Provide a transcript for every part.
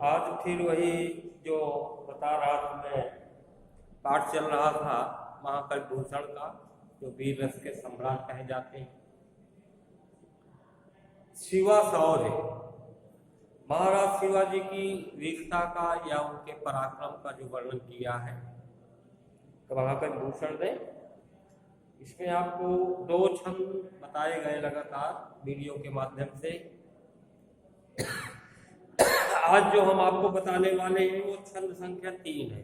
आज फिर वही जो बता रहा था मैं, पाठ चल रहा था महाकवि भूषण का, जो वीर रस के सम्राट कहे जाते हैं। शिवा शौर्य, महाराज शिवाजी की वीरता का या उनके पराक्रम का जो वर्णन किया है तो महाकवि भूषण ने, इसमें आपको 2 छंद बताए गए लगातार वीडियो के माध्यम से। आज जो हम आपको बताने वाले हैं वो छंद संख्या 3 है।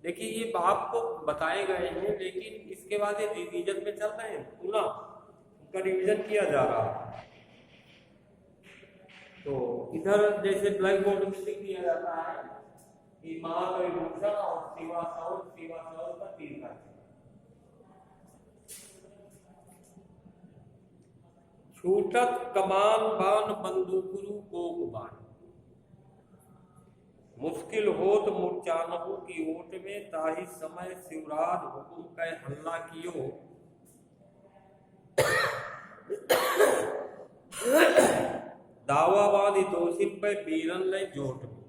देखिए ये आपको बताए गए हैं, लेकिन इसके बाद ये रिवीजन में चल रहे हैं, पुनः उनका रिवीजन किया जा रहा है। तो इधर जैसे ब्लैक बोर्ड में लिख दिया जाता है कि महाकवि भूषण और शिवा शौर्य का 3 का छूटत कमान बान बंदूकरू कोक बान, मुश्किल होत मूर्छानहु की ओट में, ताहि समय शिवराज हुकुम कै हल्ला कियो, दावा वादी दोषिन पे बीरन ले जोट में,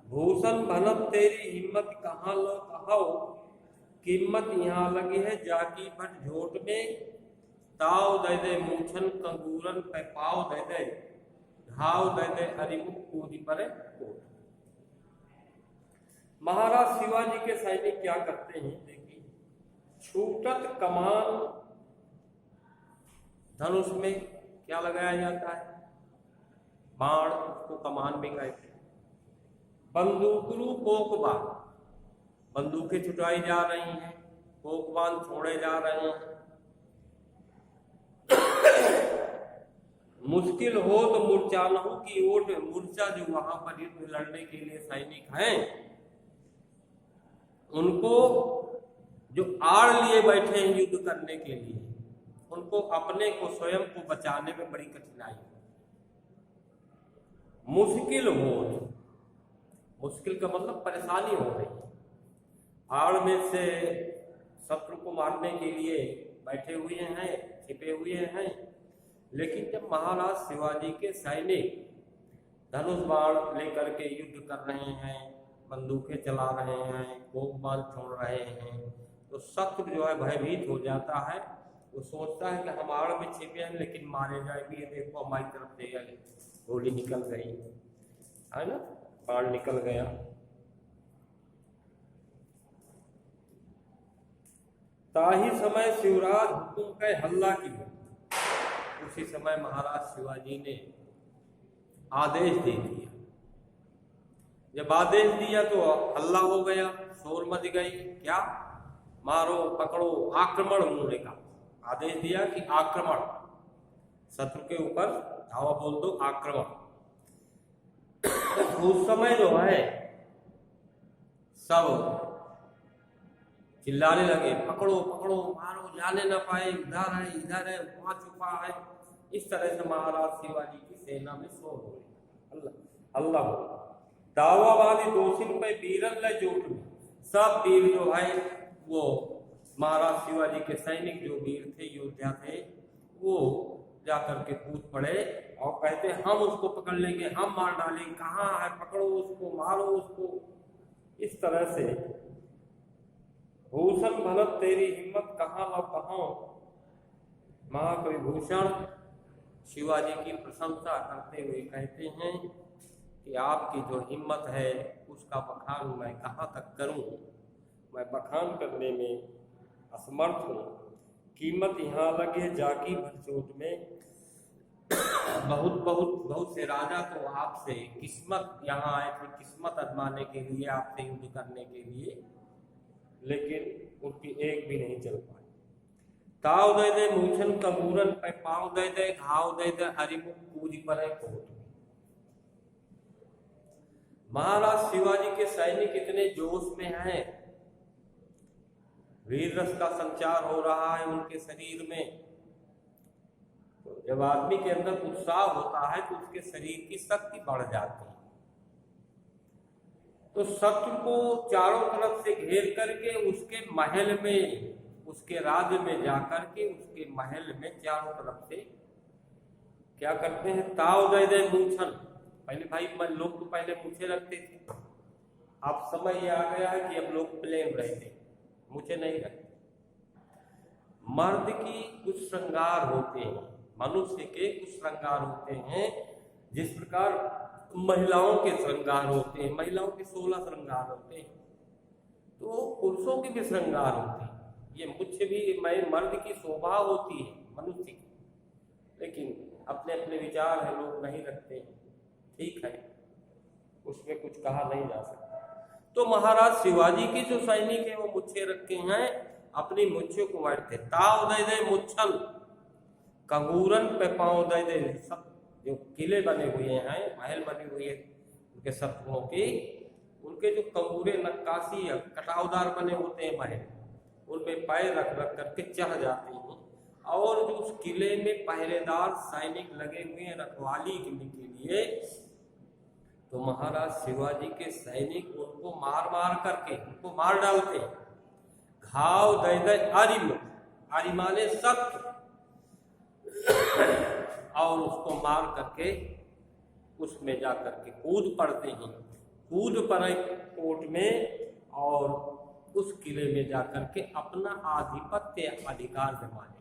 भूषण भनत तेरी हिम्मत कहाँ लो कहो, कीमत यहाँ लगी है जाकी भट झोट में, ताव दे दे मूछन कंगूरन पे पाव दे दे, घाव दे दे अरिमुख कूदी परे कोट। महाराज शिवाजी के सैनिक क्या करते हैं, देखिए, छूटत कमान, धनुष में क्या लगाया जाता है, बाण, उसको कमान में कहते हैं। बंदूकरू कोकबान, बंदूकें छुटाई जा रही हैं, कोकबान छोड़े जा रहे हैं। मुश्किल हो तो मूर्छानहु की ओट, मूर्छा जो वहां पर युद्ध लड़ने के लिए सैनिक हैं, उनको जो आड़ लिए बैठे हैं युद्ध करने के लिए, उनको अपने को स्वयं को बचाने में बड़ी कठिनाई है। मुश्किल हो, मुश्किल का मतलब परेशानी हो रही है, आड़ में से शत्रु को मारने के लिए बैठे हुए हैं, छिपे हुए हैं। लेकिन जब महाराज शिवाजी के सैनिक धनुष बाण लेकर के युद्ध कर रहे हैं, बंदूकें चला रहे हैं, कोकबान छोड़ रहे हैं, तो शत्रु जो है भयभीत हो जाता है। वो सोचता है कि हम आड़ में छिपे हैं लेकिन मारे जाएंगे, देखो हमारी तरफ से गोली निकल गई है ना, बाण निकल गया। ताही समय शिवराज हुकुम के हल्ला की, उसी समय महाराज शिवाजी ने आदेश दे दिया। जब आदेश दिया तो हल्ला हो गया, शोर मच गई, क्या, मारो पकड़ो आक्रमण। उन्होंने कहा, आदेश दिया कि आक्रमण, शत्रु के ऊपर धावा बोल दो, आक्रमण। उस समय जो है सब चिल्लाने लगे, पकड़ो पकड़ो मारो, जाने न पाए, इधर है वहां छुपा है। इस तरह से महाराज शिवाजी की सेना में शोर हो गया, अल्लाह हो। दावावादी दोषिन पे बीरन ले जोट में, सब वीर जो है वो महाराज शिवाजी के सैनिक जो वीर थे, योद्धा थे, वो जाकर के कूद पड़े और कहते हम उसको पकड़ लेंगे, हम मार डालेंगे, कहाँ है, पकड़ो उसको, मारो उसको। इस तरह से भूषण भनत तेरी हिम्मत कहाँ लो कहो, महाकवि भूषण शिवाजी की प्रशंसा करते हुए कहते हैं कि आपकी जो हिम्मत है उसका बखान मैं कहाँ तक करूं, मैं बखान करने में असमर्थ हूँ। कीमत यहाँ लगे जाकी भरचोट में, बहुत से राजा तो आपसे किस्मत यहाँ आए थे, किस्मत आजमाने के लिए, आपसे युद्ध करने के लिए, लेकिन उनकी एक भी नहीं चल पाई। ताव दे दे मूछन कबूरन पे पाव दे दे, घाव दे दे हरिमुख कूद परे कोट। महाराज शिवाजी के सैनिक इतने जोश में हैं, वीर रस का संचार हो रहा है उनके शरीर में। तो जब आदमी के अंदर उत्साह होता है तो उसके शरीर की शक्ति बढ़ जाती है। तो शत्रु को चारों तरफ से घेर करके उसके महल में, उसके राज्य में जाकर के उसके महल में चारों तरफ से क्या करते हैं, ताव दे दे मूछन, पहले भाई लोग तो पहले मूछें रखते थे, अब समय ये आ गया है कि अब लोग प्लेन रहते, मूछें नहीं रखते। मर्द की कुछ श्रृंगार होते हैं, मनुष्य के कुछ श्रृंगार होते हैं, जिस प्रकार महिलाओं के श्रृंगार होते हैं। महिलाओं के 16 श्रृंगार होते हैं, तो पुरुषों के भी श्रृंगार होते हैं। ये मुझे भी मर्द की शोभा होती है मनुष्य की, लेकिन अपने अपने विचार है, लोग नहीं रखते हैं, ठीक है, उसमें कुछ कहा नहीं जा सकता। तो महाराज शिवाजी के जो सैनिक है वो मुच्छे रखे हैं, अपनी मुच्छों को बांटते, ताव दे दे मुच्छल कंगूरन पे पांव दे दे। सब जो किले बने हुए हैं, महल बने हुए हैं उनके शत्रुओं की, उनके जो कंगूरे नक्काशी कटावदार बने होते हैं महल, उनमें पैर रख रख करके चढ़ जाते हैं। और जो उस किले में पहरेदार सैनिक लगे हुए हैं रखवाली के लिए, तो महाराज शिवाजी के सैनिक उनको मार मार करके उनको मार डालते हैं। घाव दे दे आरिम, आरिमाने सख्त, और उसको मार करके उसमें जा करके कूद पड़ते हैं, कूद पड़े कोर्ट में, और उस किले में जा करके अपना आधिपत्य अधिकार जमा लेते।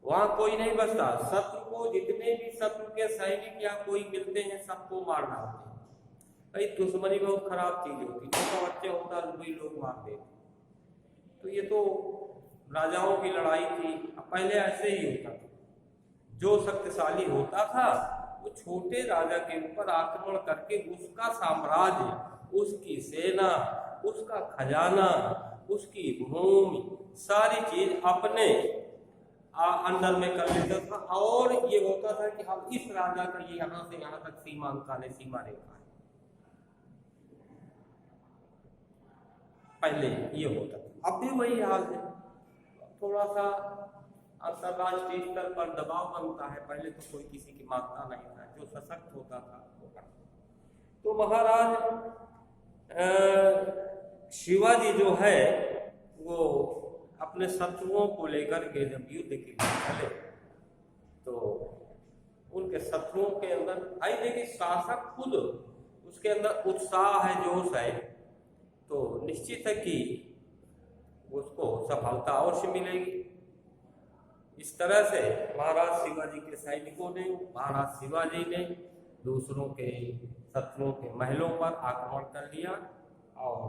वहां कोई नहीं बचता, शत्रु को जितने भी शत्रु के सैनिक या कोई मिलते हैं सबको मार डालते हैं। भाई दुश्मनी बहुत खराब चीज होती, छोटा बच्चा होता वही लोग मार देते। तो ये तो राजाओं की लड़ाई थी, पहले ऐसे ही होता था। जो शक्तिशाली होता था वो छोटे राजा के ऊपर आक्रमण करके उसका साम्राज्य, उसकी सेना, उसका खजाना, उसकी भूमि, सारी चीज अपने अंदर में कर लेता था। और ये होता था कि हम इस राजा का ये यहाँ से यहाँ तक सीमा अंकाने, सीमा रेखा है, पहले ये होता था। अब भी वही हाल है, थोड़ा सा अंतरराष्ट्रीय स्तर पर दबाव बनता है, पहले तो कोई किसी की मानता नहीं था, जो सशक्त होता था वो करता। तो महाराज शिवाजी जो है वो अपने शत्रुओं को लेकर के जब युद्ध के लिए चले, तो उनके शत्रुओं के अंदर भाई देखिए, शासक खुद उसके अंदर उत्साह है, जोश है, तो निश्चित है कि उसको सफलता अवश्य मिलेगी। इस तरह से महाराज शिवाजी के सैनिकों ने, महाराज शिवाजी ने दूसरों के शत्रुओं के महलों पर आक्रमण कर लिया और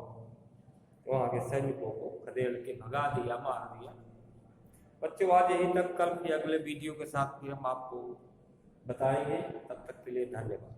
वहां के सैनिकों को खदेड़ के भगा दिया, मार दिया। बच्चों आज यहीं तक, कल भी अगले वीडियो के साथ भी हम आपको बताएंगे। तब तक के लिए धन्यवाद।